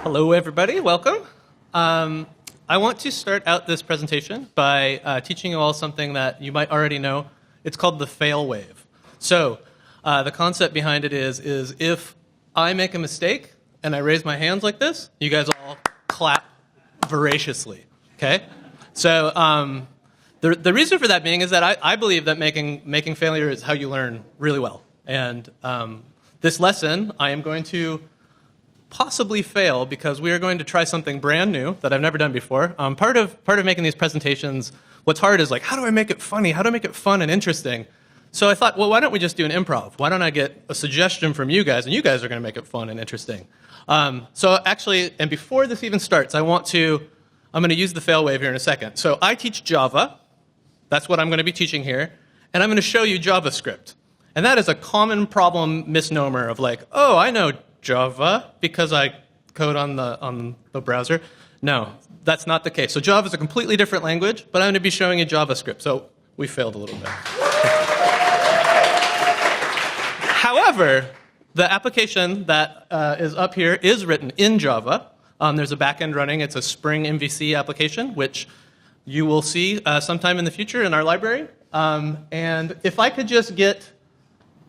Hello, everybody. Welcome. I want to start out this presentation by teaching you all something that you might already know. It's called the fail wave. So the concept behind it is if I make a mistake and I raise my hands like this, you guys all clap voraciously. Okay? So the reason for that being is that I believe that making failure is how you learn really well. And this lesson, I am going to possibly fail because we are going to try something brand new that I've never done before. Part of making these presentations, what's hard is like, how do I make it funny? How do I make it fun and interesting? So I thought, well, why don't we just do an improv? Why don't I get a suggestion from you guys, and you guys are going to make it fun and interesting. So actually, and before this even starts, I'm going to use the fail wave here in a second. So I teach Java. That's what I'm going to be teaching here. And I'm going to show you JavaScript. And that is a common problem misnomer of like, oh, I know Java because I code on the browser. No, that's not the case. So Java is a completely different language, but I'm going to be showing you JavaScript. So we failed a little bit. However, the application that is up here is written in Java. There's a backend running. It's a Spring MVC application, which you will see sometime in the future in our library. And if I could just get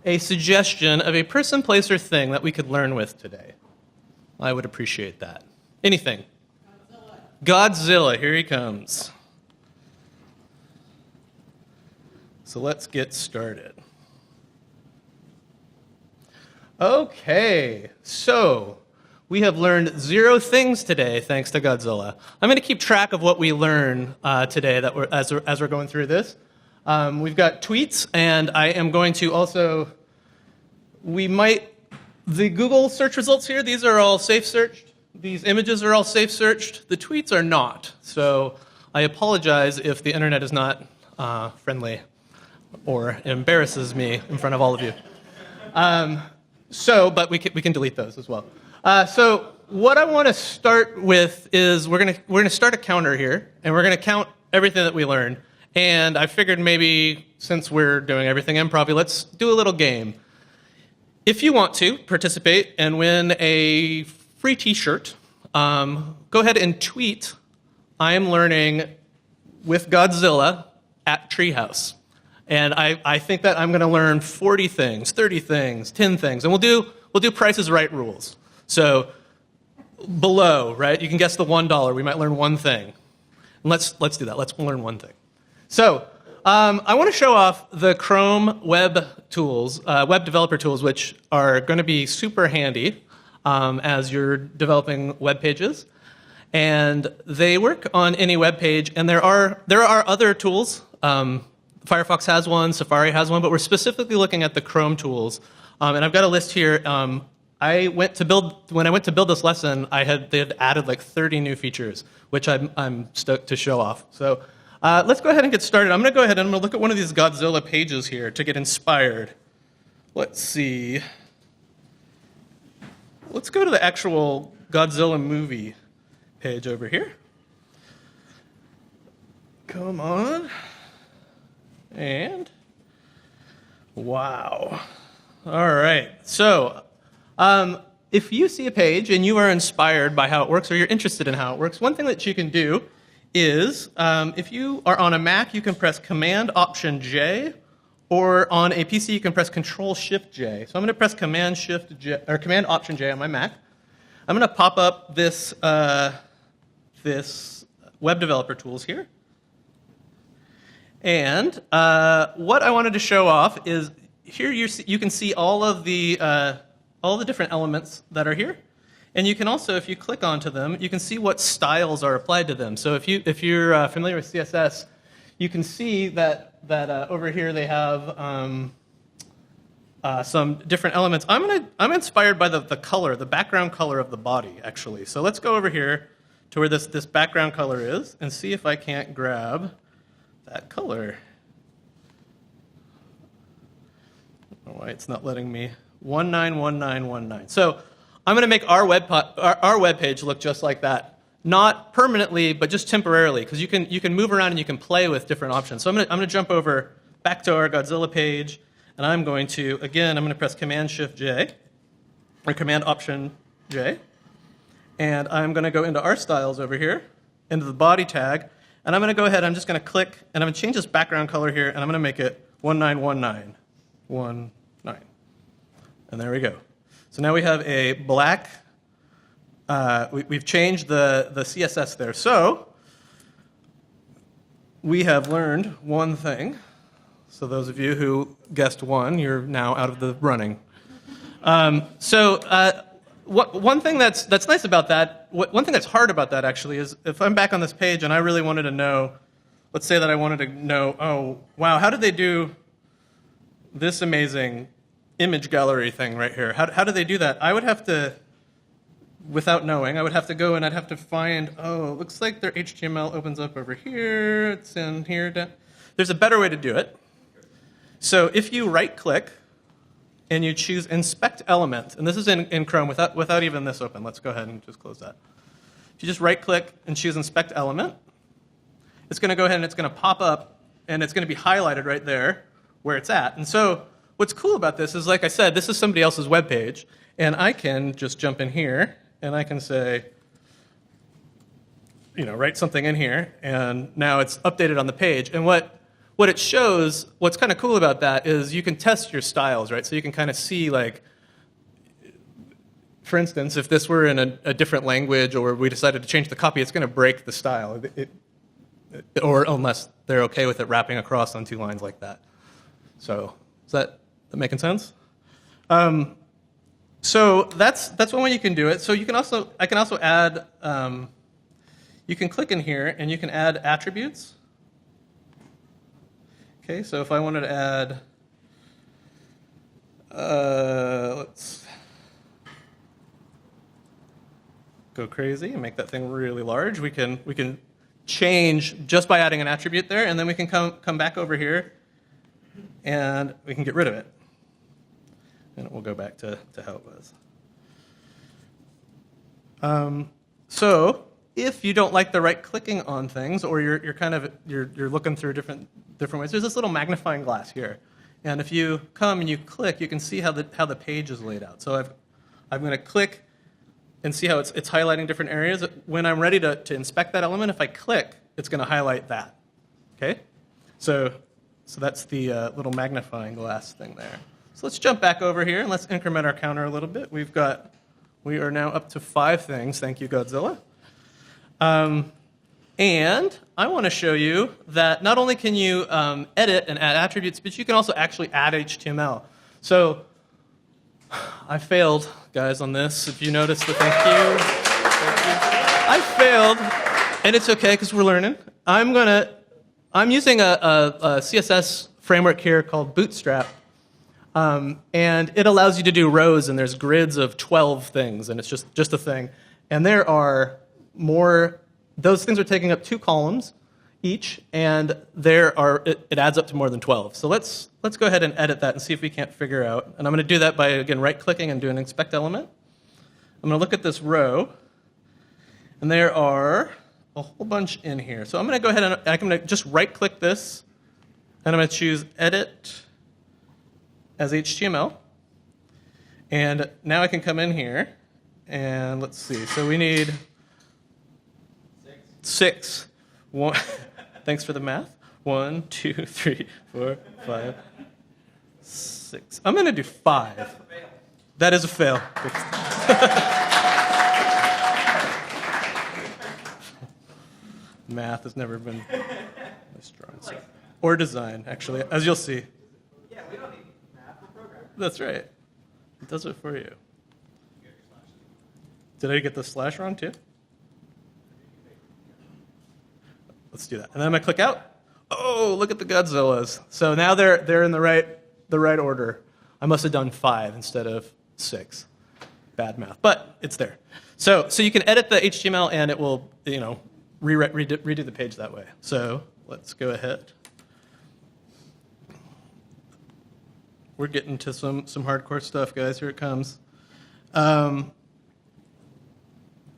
a suggestion of a person, place, or thing that we could learn with today, I would appreciate that. Anything? Godzilla, here he comes. So let's get started. Okay, so we have learned 0 things today, thanks to Godzilla. I'm going to keep track of what we learn today as we're going through this. We've got tweets, and I am going to also, the Google search results here, these are all safe searched. These images are all safe searched. The tweets are not. So I apologize if the internet is not friendly or embarrasses me in front of all of you. But we can delete those as well. So what I want to start with is we're gonna start a counter here, and we're gonna count everything that we learned. And I figured maybe since we're doing everything improv, let's do a little game. If you want to participate and win a free T-shirt, go ahead and tweet "I am learning with Godzilla" at Treehouse. And I think that I'm going to learn 40 things, 30 things, 10 things, and we'll do Price is Right rules. So below, right? You can guess the $1. We might learn one thing. And let's do that. Let's learn one thing. So I want to show off the Chrome web tools, web developer tools, which are going to be super handy as you're developing web pages. And they work on any web page. And there are other tools. Firefox has one, Safari has one, but we're specifically looking at the Chrome tools. And I've got a list here. When I went to build this lesson, they had added like 30 new features, which I'm stoked to show off. So let's go ahead and get started. I'm going to go ahead and I'm going to look at one of these Godzilla pages here to get inspired. Let's see. Let's go to the actual Godzilla movie page over here. Come on. And wow. All right. So if you see a page and you are inspired by how it works or you're interested in how it works, one thing that you can do is if you are on a Mac, you can press Command-Option-J, or on a PC, you can press Control-Shift-J. So I'm going to press Command-Option-J on my Mac. I'm going to pop up this web developer tools here. And what I wanted to show off is here you can see all the different elements that are here. And you can also, if you click onto them, you can see what styles are applied to them. So if you're familiar with CSS, you can see that over here they have some different elements. I'm inspired by the color, the background color of the body, actually. So let's go over here to where this background color is and see if I can't grab that color. I don't know why it's not letting me. 191919. So I'm going to make our web page look just like that. Not permanently, but just temporarily, because you can move around and you can play with different options. So I'm going to jump over back to our Godzilla page, And I'm going to, again, I'm going to press Command-Shift-J, or Command-Option-J. And I'm going to go into our styles over here, into the body tag. And I'm going to go ahead, I'm just going to click, and I'm going to change this background color here, and I'm going to make it 1919. And there we go. So now we have a black, we've changed the CSS there. So we have learned one thing. So those of you who guessed one, you're now out of the running. One thing that's nice about that, one thing that's hard about that actually is if I'm back on this page and I really wanted to know, let's say that I wanted to know, oh, wow, how did they do this amazing image gallery thing right here? How did they do that? I would have to, without knowing, I would have to go and I'd have to find, oh, it looks like their HTML opens up over here, it's in here. There's a better way to do it. So if you right-click and you choose Inspect Element, and this is in Chrome without even this open. Let's go ahead and just close that. If you just right-click and choose Inspect Element, it's going to go ahead and it's going to pop up, and it's going to be highlighted right there where it's at. And so what's cool about this is, like I said, this is somebody else's web page, and I can just jump in here, and I can say, write something in here, and now it's updated on the page. And what it shows, what's kind of cool about that is you can test your styles, right? So you can kind of see, like, for instance, if this were in a different language or we decided to change the copy, it's going to break the style, or unless they're okay with it wrapping across on 2 lines like that. So is that making sense? So that's one way you can do it. So you can I can also add, you can click in here and you can add attributes. Okay, so if I wanted to add, let's go crazy and make that thing really large. We can change just by adding an attribute there, and then we can come back over here, and we can get rid of it. And it will go back to how it was. So if you don't like the right-clicking on things, or you're looking through different ways, there's this little magnifying glass here, and if you come and you click, you can see how the page is laid out. So I'm going to click and see how it's highlighting different areas. When I'm ready to inspect that element, if I click, it's going to highlight that. Okay, so that's the little magnifying glass thing there. So let's jump back over here and let's increment our counter a little bit. We are now up to 5 things. Thank you, Godzilla. And I want to show you that not only can you edit and add attributes, but you can also actually add HTML. So I failed, guys, on this. If you noticed the thank you. I failed, and it's okay because we're learning. I'm using a CSS framework here called Bootstrap. And it allows you to do rows, and there's grids of 12 things, and it's just a thing. And there are more. Those things are taking up 2 columns each, and it adds up to more than 12. So let's go ahead and edit that and see if we can't figure out. And I'm going to do that by, again, right-clicking and doing an Inspect Element. I'm going to look at this row, and there are a whole bunch in here. So I'm going to go ahead and I'm going to just right-click this, and I'm going to choose Edit as HTML. And now I can come in here, and let's see. So we need 6. Thanks for the math. 1, 2, 3, 4, 5, 6. I'm going to do 5. That is a fail. Math has never been my strong suit. Or design, actually, as you'll see. Yeah, we don't need math for programming. That's right. It does it for you. Did I get the slash wrong, too? Let's do that. And then I'm going to click out. Oh, look at the Godzillas. So now they're in the right order. I must have done 5 instead of 6. Bad math, but it's there. So you can edit the HTML, and it will, redo the page that way. So let's go ahead. We're getting to some hardcore stuff, guys. Here it comes.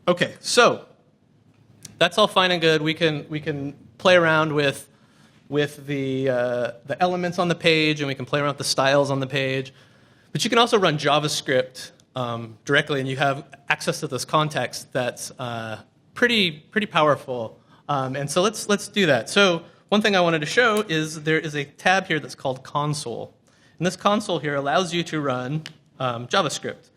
Okay, so that's all fine and good. We can play around with with the elements on the page, and we can play around with the styles on the page. But you can also run JavaScript directly, and you have access to this context that's pretty powerful. And so let's do that. So one thing I wanted to show is there is a tab here that's called Console. And this console here allows you to run JavaScript.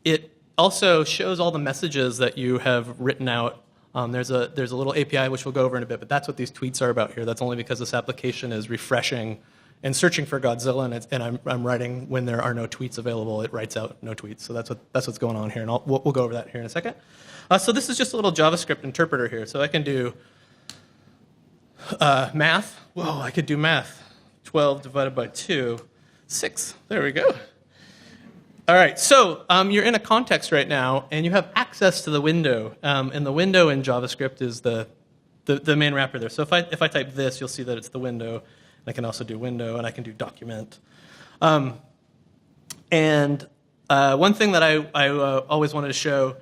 It also shows all the messages that you have written out. There's a little API which we'll go over in a bit, but that's what these tweets are about here. That's only because this application is refreshing and searching for Godzilla, and I'm writing when there are no tweets available. It writes out no tweets, so that's what's going on here, and we'll go over that here in a second. So this is just a little JavaScript interpreter here. So I can do math. Whoa, I could do math. 12 divided by 2, 6. There we go. All right, so you're in a context right now, and you have access to the window. And the window in JavaScript is the main wrapper there. So if I type this, you'll see that it's the window. And I can also do window, and I can do document. And one thing that I always wanted to show,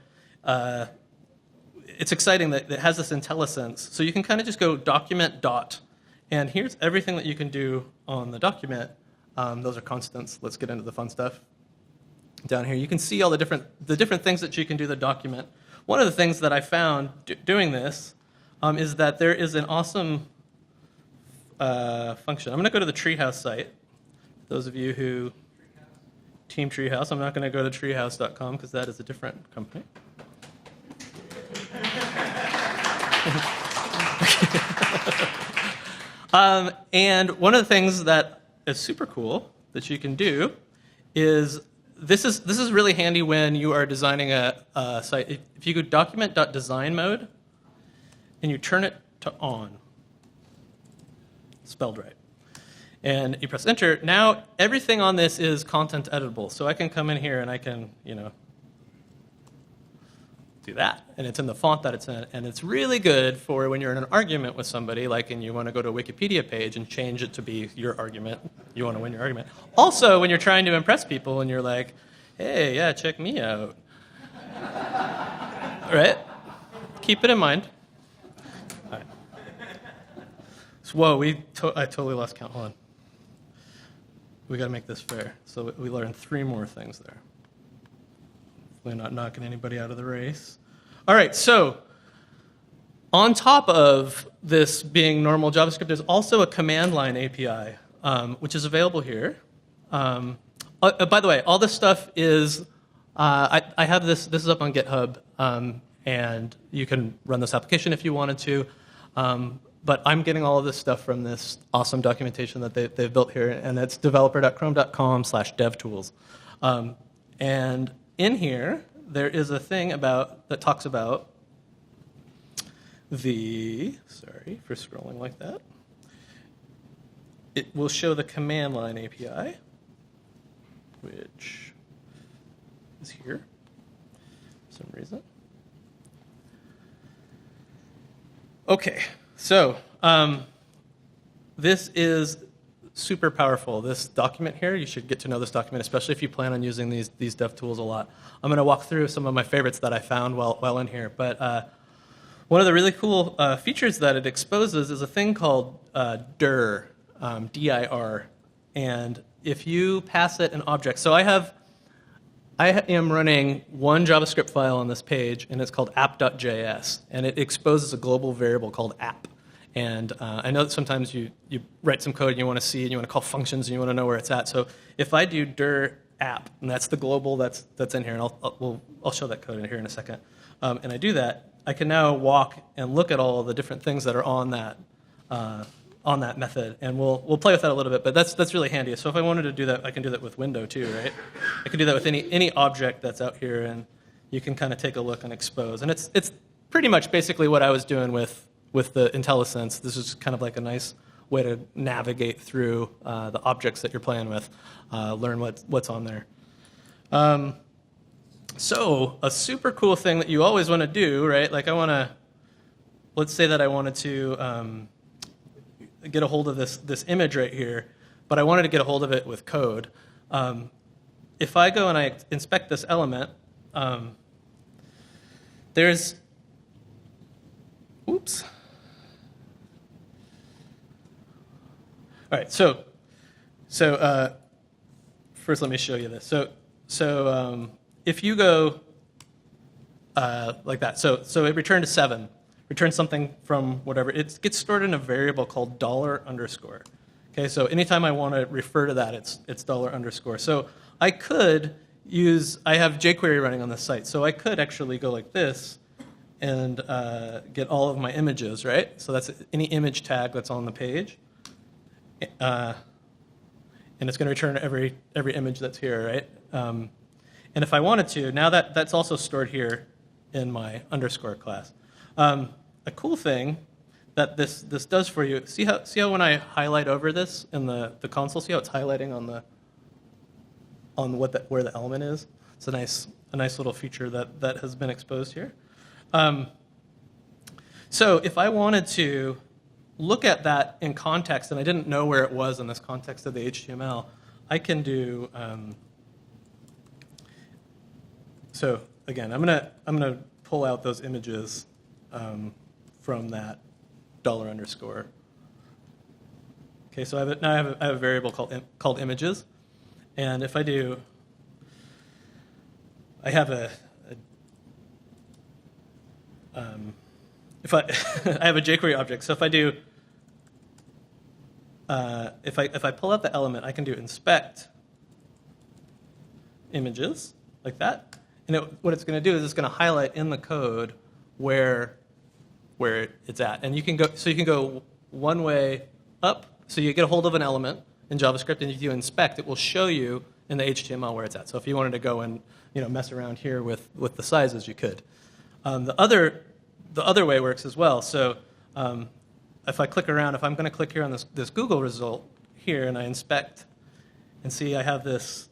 it's exciting that it has this IntelliSense. So you can kind of just go document dot. And here's everything that you can do on the document. Those are constants. Let's get into the fun stuff. Down here, you can see all the different things that you can do the document. One of the things that I found doing this is that there is an awesome function. I'm going to go to the Treehouse site. Those of you who Team Treehouse, I'm not going to go to treehouse.com because that is a different company. And one of the things that is super cool that you can do is this is really handy when you are designing a site. If you go document.design mode and you turn it to on, spelled right, and you press enter, now everything on this is content editable. So I can come in here and I can, do that, and it's in the font that it's in, and it's really good for when you're in an argument with somebody, like, and you want to go to a Wikipedia page and change it to be your argument. You want to win your argument. Also, when you're trying to impress people and you're like, hey, yeah, check me out. All right? Keep it in mind. All right. So, whoa, I totally lost count. Hold on. We got to make this fair. So we learned 3 more things there. Hopefully not knocking anybody out of the race. All right, so on top of this being normal JavaScript, there's also a command line API, which is available here. By the way, all this stuff is, I have this is up on GitHub, and you can run this application if you wanted to. But I'm getting all of this stuff from this awesome documentation that they've built here, and it's developer.chrome.com/devtools. And in here, there is a thing that talks about sorry for scrolling like that. It will show the command line API, which is here for some reason. Okay, so this is super powerful. This document here, you should get to know this document, especially if you plan on using these dev tools a lot. I'm going to walk through some of my favorites that I found while in here. But one of the really cool features that it exposes is a thing called dir, D-I-R. And if you pass it an object, so I am running one JavaScript file on this page, and it's called app.js, and it exposes a global variable called app. And I know that sometimes you write some code and you want to see, and you want to call functions, and you want to know where it's at. So if I do dir app, and that's the global that's in here, and I'll show that code in here in a second, and I do that, I can now walk and look at all the different things that are on that method, and we'll play with that a little bit. But that's really handy. So if I wanted to do that, I can do that with window too, right? I can do that with any object that's out here, and you can kind of take a look and expose. And it's pretty much basically what I was doing with the IntelliSense. This is kind of like a nice way to navigate through the objects that you're playing with, learn what's on there. So a super cool thing that you always want to do, right? Like let's say that I wanted to get a hold of this image right here, but I wanted to get a hold of it with code. If I go and I inspect this element, there's, oops. All right, so first let me show you this. So if you go like that, so it returned a 7, returns something from whatever. It gets stored in a variable called $_. Okay, so anytime I want to refer to that, it's $_. So I have jQuery running on this site, so I could actually go like this and get all of my images, right? So that's any image tag that's on the page. And it's going to return every image that's here, right? And if I wanted to, now that's also stored here in my underscore class. A cool thing that this does for you, see how when I highlight over this in the console, see how it's highlighting on where the element is? It's a nice little feature that has been exposed here. So if I wanted to look at that in context, and I didn't know where it was in this context of the HTML, I can do. So again, I'm gonna pull out those images from that $_. Okay, so I have a variable called images, and if I do, I have I have a jQuery object. So if I do, if I pull out the element, I can do inspect images like that, and what it's going to do is it's going to highlight in the code where it's at, and you can go one way up. So you get a hold of an element in JavaScript, and if you inspect, it will show you in the HTML where it's at. So if you wanted to go and mess around here with the sizes, you could. The other way works as well. So if I click around, if I'm going to click here on this Google result here, and I inspect, and see I have this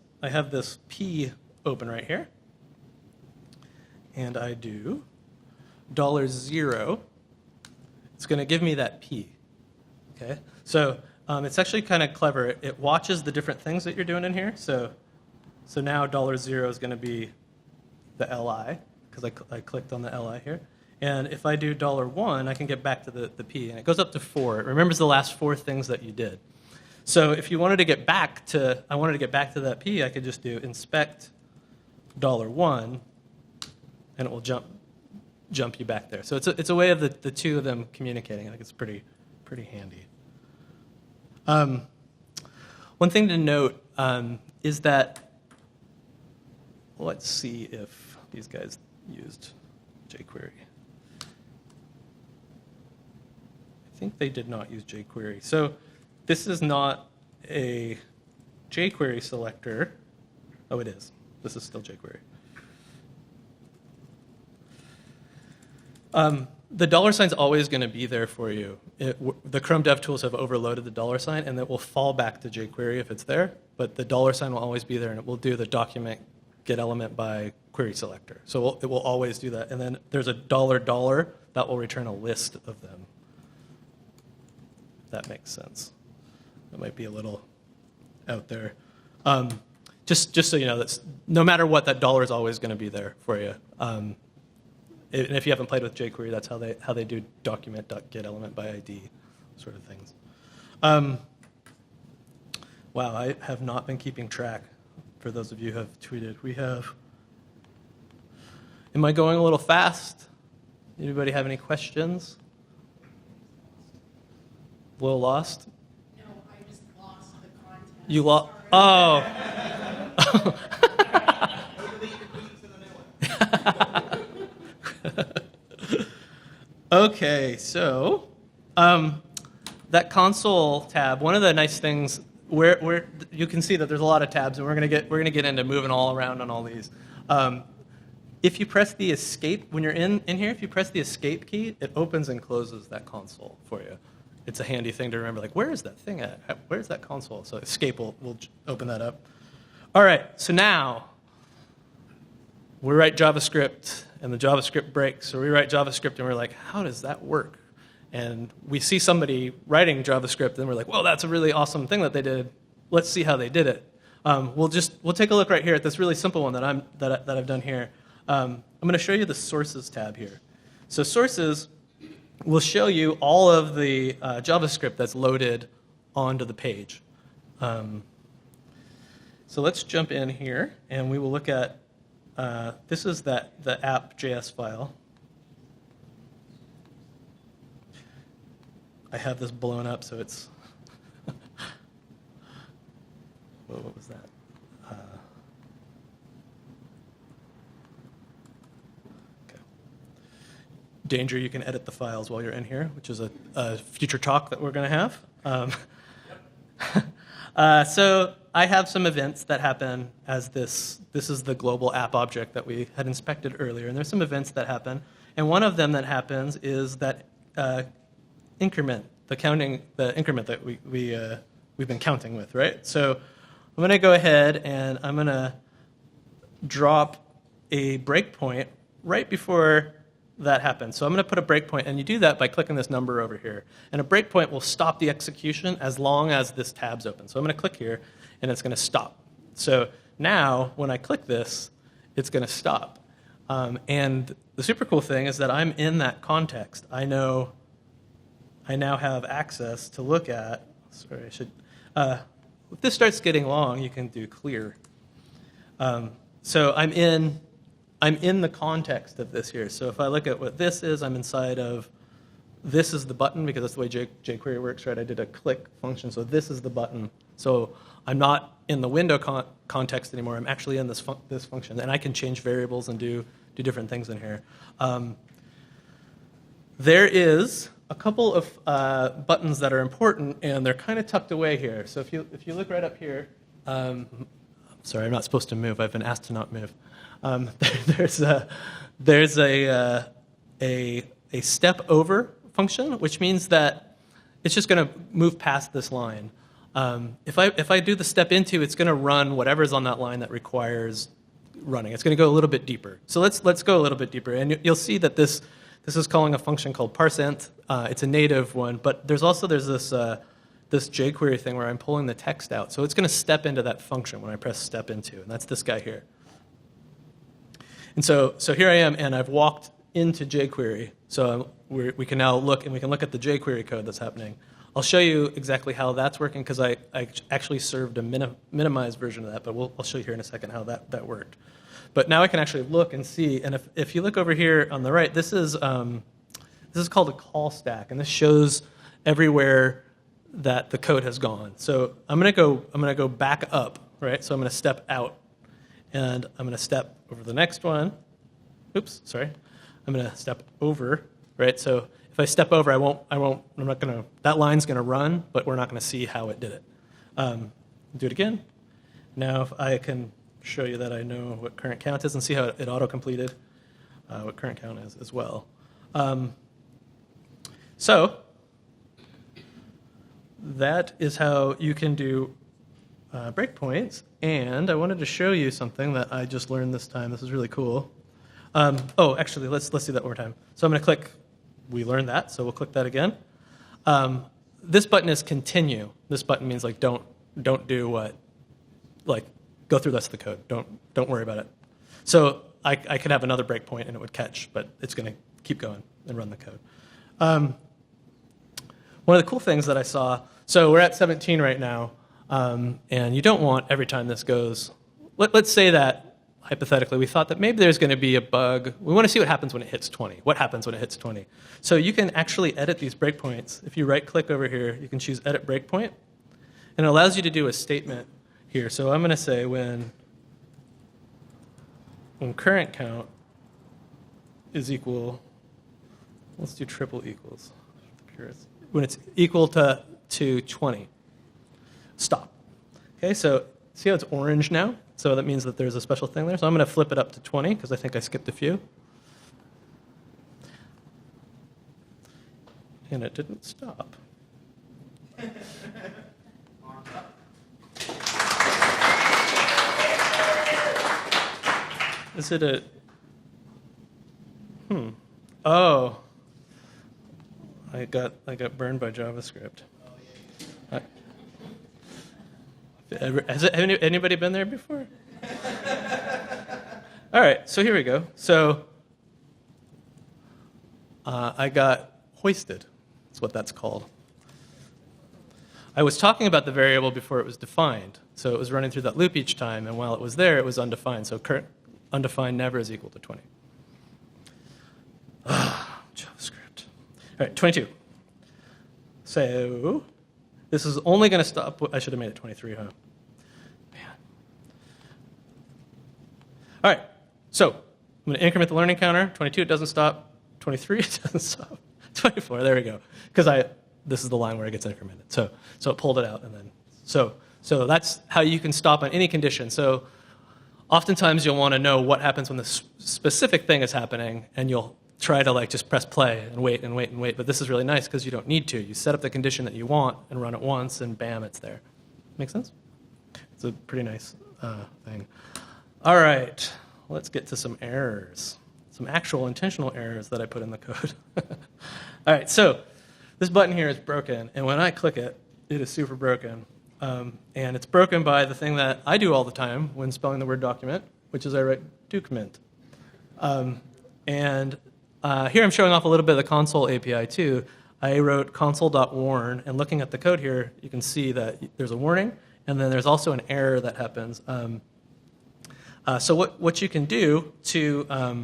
P open right here, and I do $0, it's going to give me that P. Okay, so it's actually kind of clever. It watches the different things that you're doing in here. So now $0 is going to be the LI, because I clicked on the LI here. And if I do $1, I can get back to the P, and it goes up to 4. It remembers the last 4 things that you did. So if you wanted to get back to, I wanted to get back to that P, I could just do inspect $1, and it will jump you back there. So it's a way of the two of them communicating. I think it's pretty handy. One thing to note is that, let's see if these guys used jQuery. I think they did not use jQuery. So this is not a jQuery selector. Oh, it is. This is still jQuery. The $sign is always going to be there for you. The Chrome DevTools have overloaded the $sign, and it will fall back to jQuery if it's there. But the $sign will always be there, and it will do the document get element by query selector. So it will always do that. And then there's a $$ that will return a list of them. If that makes sense. That might be a little out there. Just so you know, that's no matter what, that $$ is always going to be there for you. And if you haven't played with jQuery, that's how they do document.getElementById sort of things. Wow, I have not been keeping track. For those of you who have tweeted, am I going a little fast? Anybody have any questions? A little lost? No, I just lost the content. You lost? Oh. Okay, so that console tab. One of the nice things where you can see that there's a lot of tabs, and we're gonna get into moving all around on all these. If you press the escape when you're in here, if you press the escape key, it opens and closes that console for you. It's a handy thing to remember. Like, where is that thing at? Where's that console? So escape will open that up. All right, so now we write JavaScript, and the JavaScript breaks. Or we write JavaScript, and we're like, how does that work? And we see somebody writing JavaScript, and we're like, well, that's a really awesome thing that they did. Let's see how they did it. We'll take a look right here at this really simple one that I've done here. I'm going to show you the sources tab here. So sources will show you all of the JavaScript that's loaded onto the page. So let's jump in here, and we will look at, this is the app.js file. I have this blown up, so it's, whoa, what was that? Okay. Danger, you can edit the files while you're in here, which is a future talk that we're going to have. So I have some events that happen as this is the global app object that we had inspected earlier, and there's some events that happen, and one of them that happens is that increment, the increment that we've been counting with, right? So I'm going to go ahead and I'm going to drop a breakpoint right before that happens. So I'm going to put a breakpoint, and you do that by clicking this number over here. And a breakpoint will stop the execution as long as this tab's open. So I'm going to click here, and it's going to stop. So now, when I click this, it's going to stop. And the super cool thing is that I'm in that context. I now have access to look at. Sorry, I should. If this starts getting long, you can do clear. So I'm in the context of this here. So if I look at what this is, I'm inside of, this is the button, because that's the way jQuery works, right? I did a click function, so this is the button. So I'm not in the window context anymore. I'm actually in this function, and I can change variables and do different things in here. There is a couple of buttons that are important, and they're kind of tucked away here. So if you look right up here, sorry, I'm not supposed to move. I've been asked to not move. There's a step over function, which means that it's just going to move past this line. If I do the step into, it's going to run whatever's on that line that requires running. It's going to go a little bit deeper. So let's go a little bit deeper, and you'll see that this is calling a function called parseInt. It's a native one, but there's this jQuery thing where I'm pulling the text out. So it's going to step into that function when I press step into, and that's this guy here. And so here I am, and I've walked into jQuery. So we can now look, and we can look at the jQuery code that's happening. I'll show you exactly how that's working, because I actually served a minimized version of that, but I'll show you here in a second how that worked. But now I can actually look and see, and if you look over here on the right, this is called a call stack, and this shows everywhere that the code has gone. So I'm going to go back up, right? So I'm going to step out, and I'm going to step over the next one. Oops, sorry. I'm going to step over, right? So if I step over, that line's going to run, but we're not going to see how it did it. Do it again. Now if I can show you that I know what current count is and see how it auto-completed what current count is as well. So that is how you can do breakpoints. And I wanted to show you something that I just learned this time. This is really cool. Actually, let's do that one more time. So I'm going to click. We learned that, so we'll click that again. This button is continue. This button means like don't do what, like go through the rest of the code. Don't worry about it. So I could have another breakpoint and it would catch, but it's going to keep going and run the code. One of the cool things that I saw. So we're at 17 right now. And you don't want every time this goes, let's say that, hypothetically, we thought that maybe there's going to be a bug. We want to see what happens when it hits 20. What happens when it hits 20? So you can actually edit these breakpoints. If you right-click over here, you can choose Edit Breakpoint. And it allows you to do a statement here. So I'm going to say when current count is equal, let's do triple equals. When it's equal to 20. Stop. Okay, so see how it's orange now? So that means that there's a special thing there. So I'm going to flip it up to 20 because I think I skipped a few. And it didn't stop. Is it a... Oh. I got burned by JavaScript. Has anybody been there before? All right, so here we go. So I got hoisted. That's what that's called. I was talking about the variable before it was defined. So it was running through that loop each time, and while it was there, it was undefined. So current undefined never is equal to 20. JavaScript. All right, 22. So this is only going to stop. I should have made it 23, huh? Man. All right, so I'm going to increment the learning counter. 22, it doesn't stop. 23, it doesn't stop. 24, there we go. Because this is the line where it gets incremented. So it pulled it out, and then so that's how you can stop on any condition. So oftentimes you'll want to know what happens when this specific thing is happening, and you'll try to just press play and wait and wait and wait. But this is really nice because you don't need to. You set up the condition that you want and run it once, and bam, it's there. Make sense? It's a pretty nice thing. All right, let's get to some errors, some actual intentional errors that I put in the code. All right, so this button here is broken, and when I click it, it is super broken. And it's broken by the thing that I do all the time when spelling the Word document, which is I write document. And here I'm showing off a little bit of the console API too. I wrote console.warn, and looking at the code here, you can see that there's a warning, and then there's also an error that happens. So what you can do to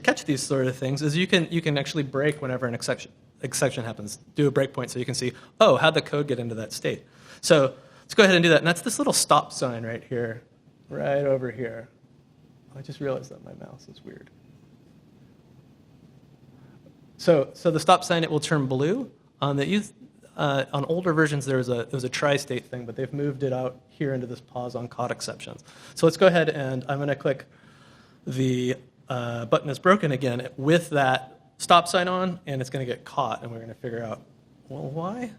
catch these sort of things is you can actually break whenever an exception happens. Do a breakpoint so you can see, oh, how'd the code get into that state? So let's go ahead and do that. And that's this little stop sign right here, right over here. I just realized that my mouse is weird. So the stop sign, it will turn blue. On older versions, there was a tri-state thing, but they've moved it out here into this pause on caught exceptions. So let's go ahead, and I'm going to click the button is broken again with that stop sign on, and it's going to get caught, and we're going to figure out, well, why?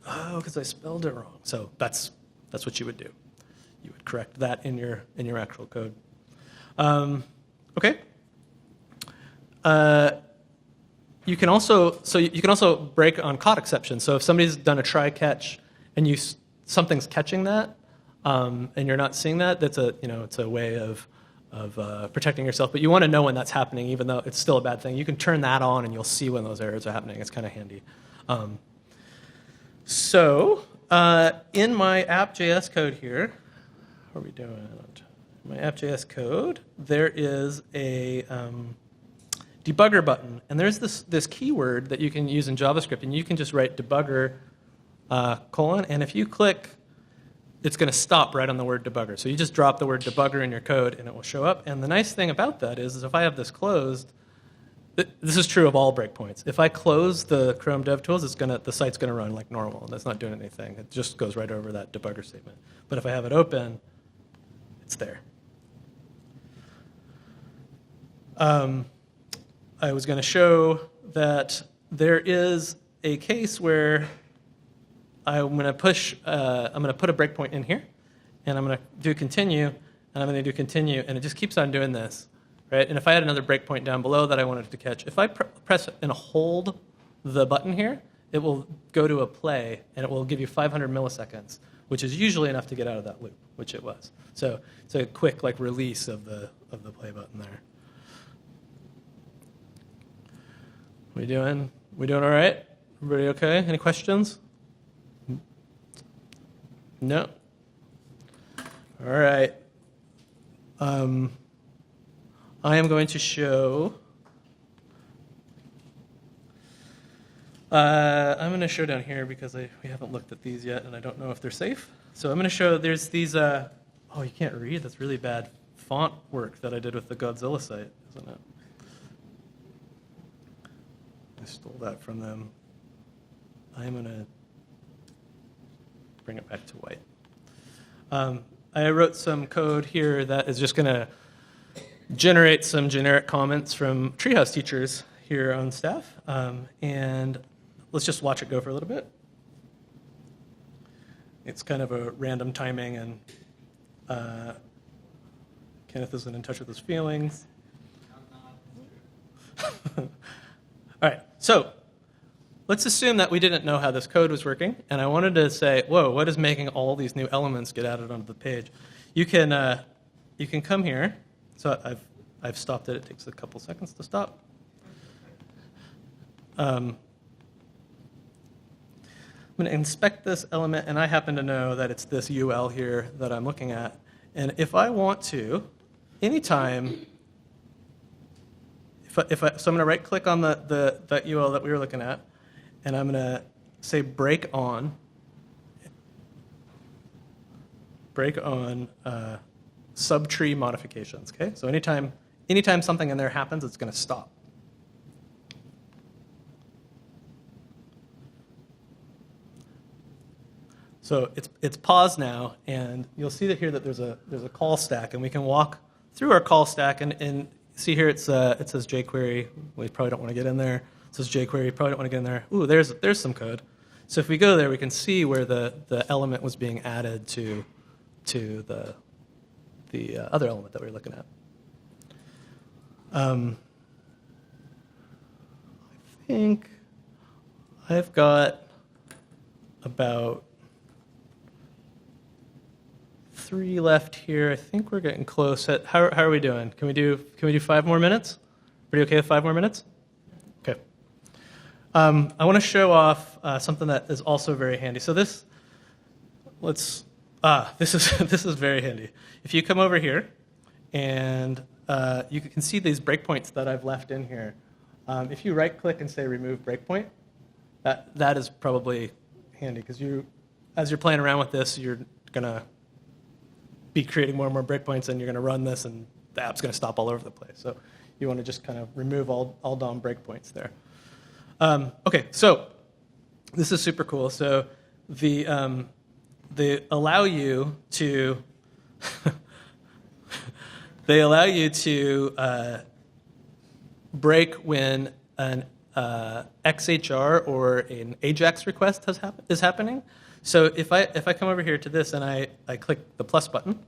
Oh, because I spelled it wrong. So that's what you would do. You would correct that in your actual code. Okay. You can also break on caught exception. So if somebody's done a try catch and something's catching that, and you're not seeing that, it's a way of protecting yourself. But you want to know when that's happening, even though it's still a bad thing. You can turn that on, and you'll see when those errors are happening. It's kind of handy. In my app.js code here, what are we doing? My app.js code, there is a debugger button, and there's this keyword that you can use in JavaScript, and you can just write debugger : and if you click, it's going to stop right on the word debugger. So you just drop the word debugger in your code, and it will show up. And the nice thing about that is if I have this closed, this is true of all breakpoints. If I close the Chrome DevTools, the site's going to run like normal. That's not doing anything. It just goes right over that debugger statement. But if I have it open, it's there. I was going to show that there is a case where I'm going to put a breakpoint in here, and I'm going to do continue, and I'm going to do continue, and it just keeps on doing this, right? And if I had another breakpoint down below that I wanted to catch, if I press and hold the button here, it will go to a play, and it will give you 500 milliseconds, which is usually enough to get out of that loop, which it was. So it's a quick release of the play button there. We doing all right? Everybody okay? Any questions? No? All right. I am going to show... I'm going to show down here because we haven't looked at these yet, and I don't know if they're safe. So I'm going to show there's these... oh, you can't read? That's really bad font work that I did with the Godzilla site, isn't it? I stole that from them. I'm going to bring it back to white. I wrote some code here that is just going to generate some generic comments from Treehouse teachers here on staff. And let's just watch it go for a little bit. It's kind of a random timing, and Kenneth isn't in touch with his feelings. All right, so let's assume that we didn't know how this code was working, and I wanted to say, whoa, what is making all these new elements get added onto the page? You can come here. So I've stopped it. It takes a couple seconds to stop. going to inspect this element, and I happen to know that it's this UL here that I'm looking at. And if I want to, anytime, so I'm going to right-click on that UL that we were looking at, and I'm going to say break on subtree modifications. Okay, so anytime something in there happens, it's going to stop. So it's paused now, and you'll see that here that there's a call stack, and we can walk through our call stack and see here it says jQuery. We probably don't want to get in there. It says jQuery. Probably don't want to get in there. Ooh, there's some code. So if we go there, we can see where the element was being added to the other element that we were looking at. I think I've got about 3 left here. I think we're getting close. How are we doing? Can we do 5 more minutes? Pretty okay with 5 more minutes? Okay. I want to show off something that is also very handy. So this is very handy. If you come over here, and you can see these breakpoints that I've left in here. If you right-click and say remove breakpoint, that is probably handy because as you're playing around with this, you're gonna be creating more and more breakpoints, and you're going to run this, and the app's going to stop all over the place. So you want to just kind of remove all DOM breakpoints there. Okay, so this is super cool. So they allow you to break when an XHR or an AJAX request is happening. So if I come over here to this and I click the plus button,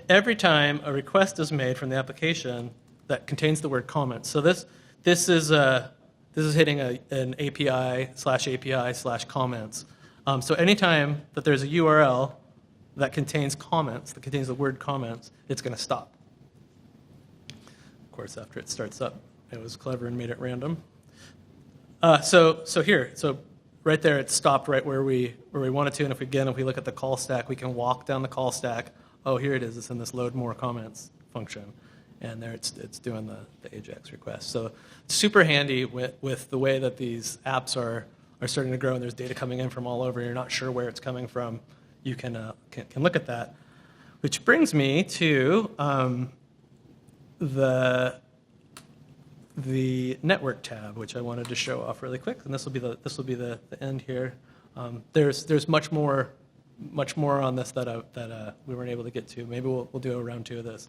every time a request is made from the application that contains the word comment. So this is hitting an API/API/comments. So anytime that there's a URL that contains comments, that contains the word comments, it's going to stop. Of course, after it starts up, it was clever and made it random. So right there, it stopped right where we wanted to. And if we look at the call stack, we can walk down the call stack. Oh, here it is. It's in this load more comments function. And there it's doing the AJAX request. So it's super handy with the way that these apps are starting to grow, and there's data coming in from all over. You're not sure where it's coming from. You can look at that. Which brings me to the network tab, which I wanted to show off really quick, and this will be the end here. There's much more on this that we weren't able to get to. Maybe we'll do a round 2 of this.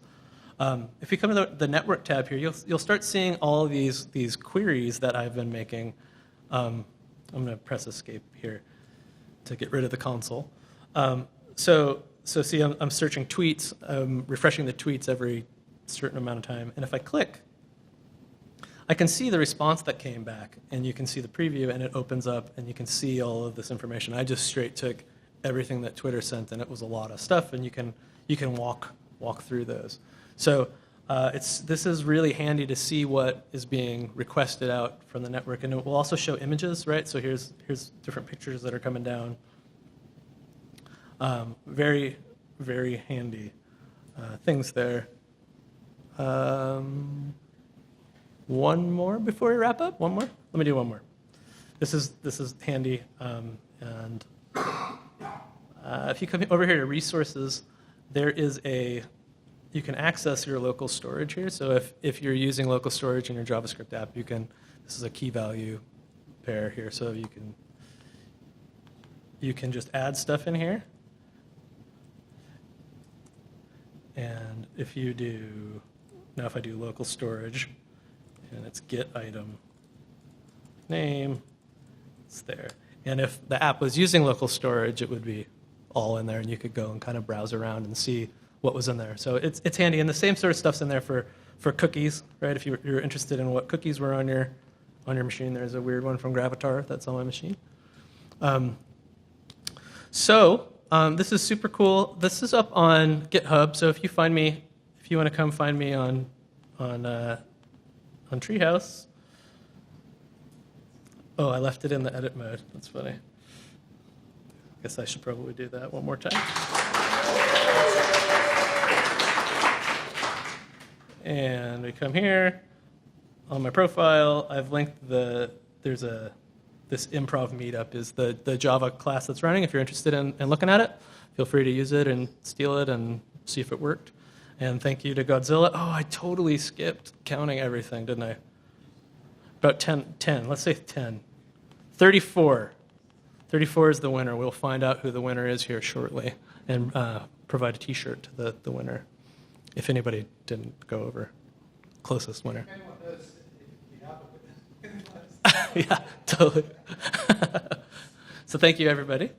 If you come to the network tab here, you'll start seeing all of these queries that I've been making. I'm going to press escape here to get rid of the console. So see, I'm searching tweets. I'm refreshing the tweets every certain amount of time, and if I click, I can see the response that came back, and you can see the preview, and it opens up, and you can see all of this information. I just straight took everything that Twitter sent, and it was a lot of stuff, and you can walk through those. So this is really handy to see what is being requested out from the network, and it will also show images, right? So here's different pictures that are coming down. Very, very handy things there. One more before we wrap up? One more? Let me do one more. This is handy. And if you come over here to resources, there is you can access your local storage here. So if you're using local storage in your JavaScript app, this is a key value pair here. So you can just add stuff in here. And if I do local storage, and it's get item name, it's there. And if the app was using local storage, it would be all in there, and you could go and kind of browse around and see what was in there. So it's handy, and the same sort of stuff's in there for cookies, right? If you're interested in what cookies were on your machine, there's a weird one from Gravatar that's on my machine. This is super cool. This is up on GitHub. So if you want to come find me on Treehouse. Oh, I left it in the edit mode. That's funny. guess I should probably do that one more time. And we come here. On my profile, I've linked this improv meetup is the Java class that's running. If you're interested in looking at it, feel free to use it and steal it and see if it worked. And thank you to Godzilla. Oh, I totally skipped counting everything, didn't I? About 10. Let's say 10. 34. 34 is the winner. We'll find out who the winner is here shortly and provide a T-shirt to the winner if anybody didn't go over. Closest winner. Yeah, totally. So thank you, everybody.